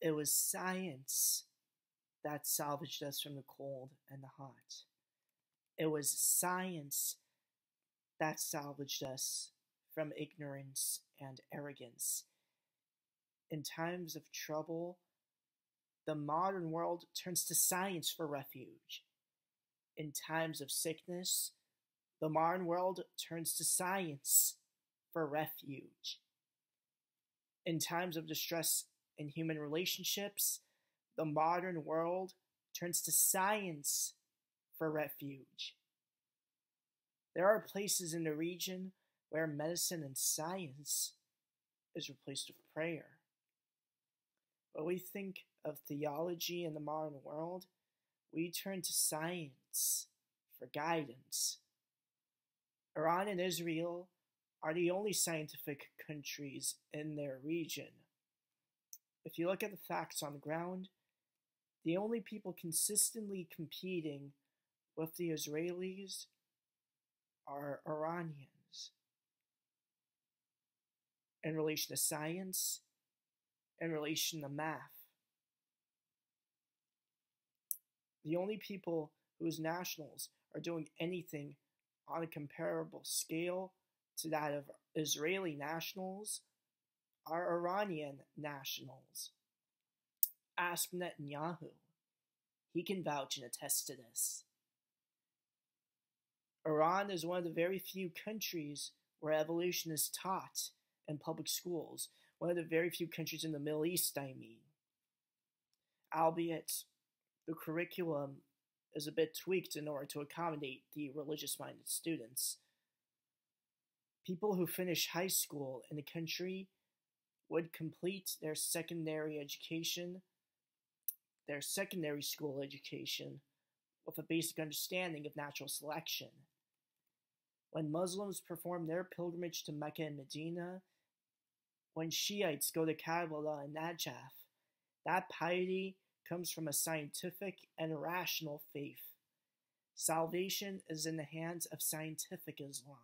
It was science that salvaged us from the cold and the hot. It was science that salvaged us from ignorance and arrogance. In times of trouble, the modern world turns to science for refuge. In times of sickness, the modern world turns to science for refuge. In times of distress in human relationships, the modern world turns to science for refuge. There are places in the region where medicine and science is replaced with prayer. When we think of theology in the modern world, we turn to science for guidance. Iran and Israel are the only scientific countries in their region. If you look at the facts on the ground, the only people consistently competing with the Israelis are Iranians in relation to science, in relation to math. The only people whose nationals are doing anything on a comparable scale to that of Israeli nationals are Iranian nationals. Ask Netanyahu. He can vouch and attest to this. Iran is one of the very few countries where evolution is taught in public schools. One of the very few countries in the Middle East, I mean. Albeit the curriculum is a bit tweaked in order to accommodate the religious-minded students. People who finish high school in the country would complete their secondary school education, with a basic understanding of natural selection. When Muslims perform their pilgrimage to Mecca and Medina, when Shiites go to Karbala and Najaf, that piety comes from a scientific and rational faith. Salvation is in the hands of scientific Islam.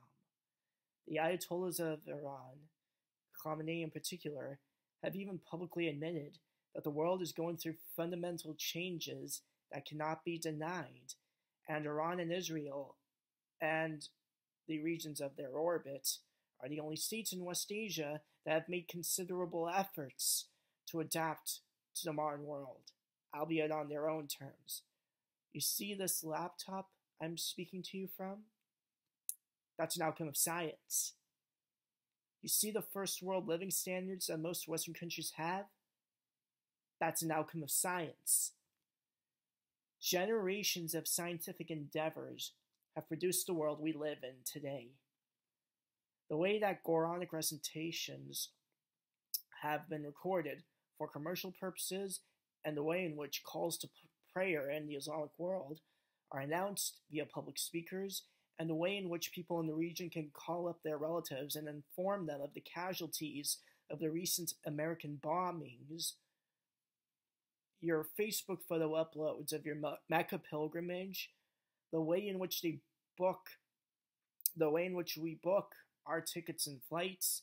The Ayatollahs of Iran, Khamenei in particular, have even publicly admitted that the world is going through fundamental changes that cannot be denied, and Iran and Israel and the regions of their orbit are the only states in West Asia that have made considerable efforts to adapt to the modern world, albeit on their own terms. You see this laptop I'm speaking to you from? That's an outcome of science. You see the first world living standards that most Western countries have? That's an outcome of science. Generations of scientific endeavors have produced the world we live in today. The way that Quranic recitations have been recorded for commercial purposes and the way in which calls to prayer in the Islamic world are announced via public speakers, and the way in which people in the region can call up their relatives and inform them of the casualties of the recent American bombings, your Facebook photo uploads of your Mecca pilgrimage, the way in which we book our tickets and flights,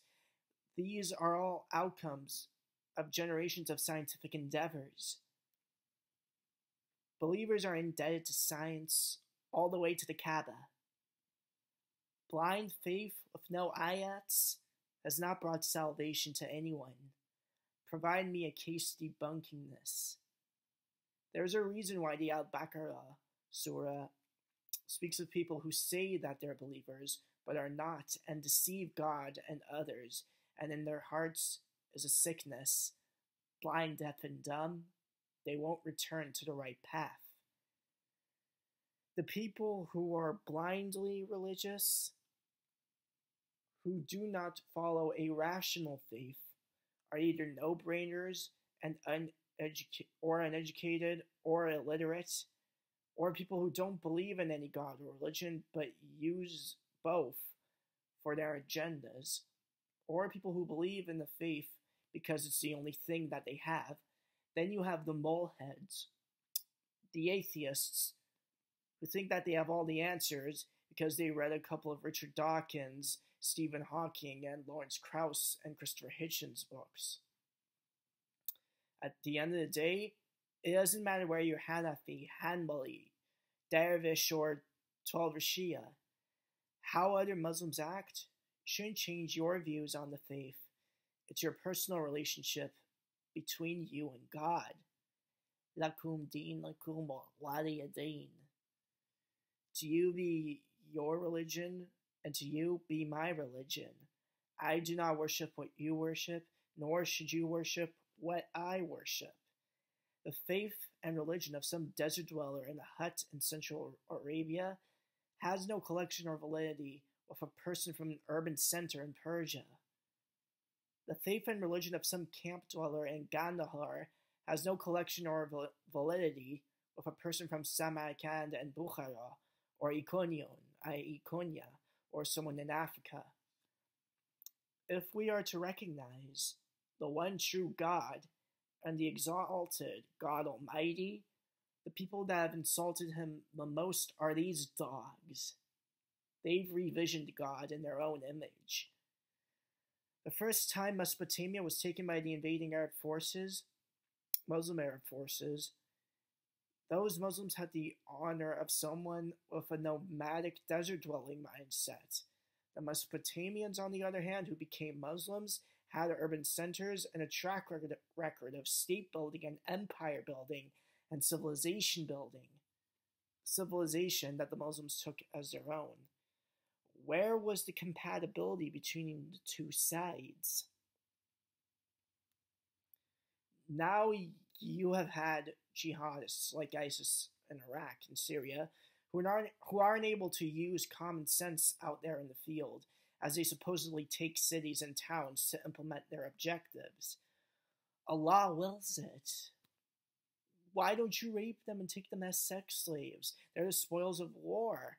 these are all outcomes of generations of scientific endeavors. Believers are indebted to science all the way to the Kaaba. Blind faith with no ayats has not brought salvation to anyone. Provide me a case debunking this. There's a reason why the Al-Baqarah surah speaks of people who say that they're believers, but are not, and deceive God and others, and in their hearts is a sickness, blind, deaf, and dumb. They won't return to the right path. The people who are blindly religious, who do not follow a rational faith, are either no-brainers and uneducated or illiterate, or people who don't believe in any god or religion but use both for their agendas, or people who believe in the faith because it's the only thing that they have. Then you have the moleheads, the atheists, who think that they have all the answers because they read a couple of Richard Dawkins, Stephen Hawking, and Lawrence Krauss and Christopher Hitchens books. At the end of the day, it doesn't matter whether you're Hanafi, Hanbali, Dervish, or Twelver Shia. How other Muslims act shouldn't change your views on the faith. It's your personal relationship between you and God. Lakum deen lakum waliya deen. To you be your religion, and to you be my religion. I do not worship what you worship, nor should you worship what I worship. The faith and religion of some desert dweller in a hut in Central Arabia has no collection or validity with a person from an urban center in Persia. The faith and religion of some camp dweller in Kandahar has no collection or validity with a person from Samarkand and Bukhara, or Iconium, i.e. Konya, or someone in Africa. If we are to recognize the one true God and the exalted God Almighty, the people that have insulted him the most are these dogs. They've revisioned God in their own image. The first time Mesopotamia was taken by the invading Arab forces, Muslim Arab forces, those Muslims had the honor of someone with a nomadic desert-dwelling mindset. The Mesopotamians, on the other hand, who became Muslims, had urban centers and a track record of state building and empire building and civilization building. Civilization that the Muslims took as their own. Where was the compatibility between the two sides? Now you have had jihadists like ISIS in Iraq and Syria who aren't able to use common sense out there in the field as they supposedly take cities and towns to implement their objectives. Allah wills it. Why don't you rape them and take them as sex slaves? They're the spoils of war.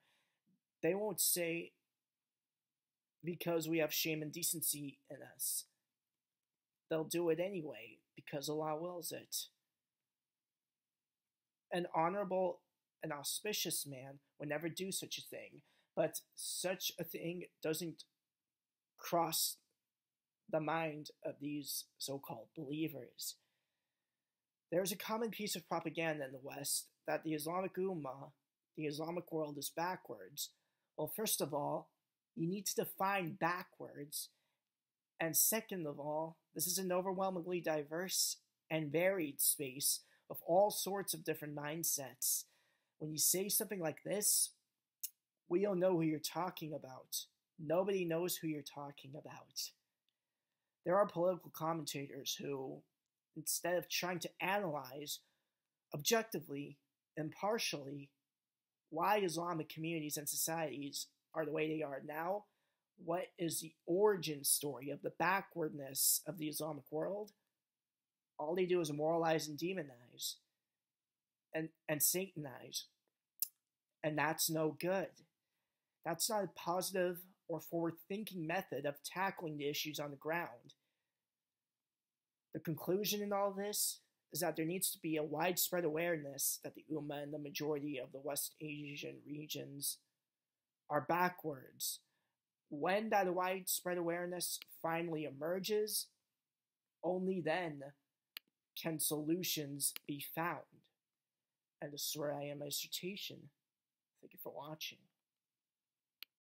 They won't say, because we have shame and decency in us. They'll do it anyway, because Allah wills it. An honorable and auspicious man would never do such a thing, but such a thing doesn't cross the mind of these so-called believers. There's a common piece of propaganda in the West that the Islamic Ummah, the Islamic world, is backwards. Well, first of all, you need to define backwards. And second of all, this is an overwhelmingly diverse and varied space of all sorts of different mindsets. When you say something like this, we don't know who you're talking about. Nobody knows who you're talking about. There are political commentators who, instead of trying to analyze objectively, impartially, why Islamic communities and societies are the way they are now, what is the origin story of the backwardness of the Islamic world, all they do is moralize and demonize and Satanize. And that's no good. That's not a positive or forward-thinking method of tackling the issues on the ground. The conclusion in all this is that there needs to be a widespread awareness that the Ummah and the majority of the West Asian regions are backwards. When that widespread awareness finally emerges, only then can solutions be found. And this is where I end my dissertation. Thank you for watching.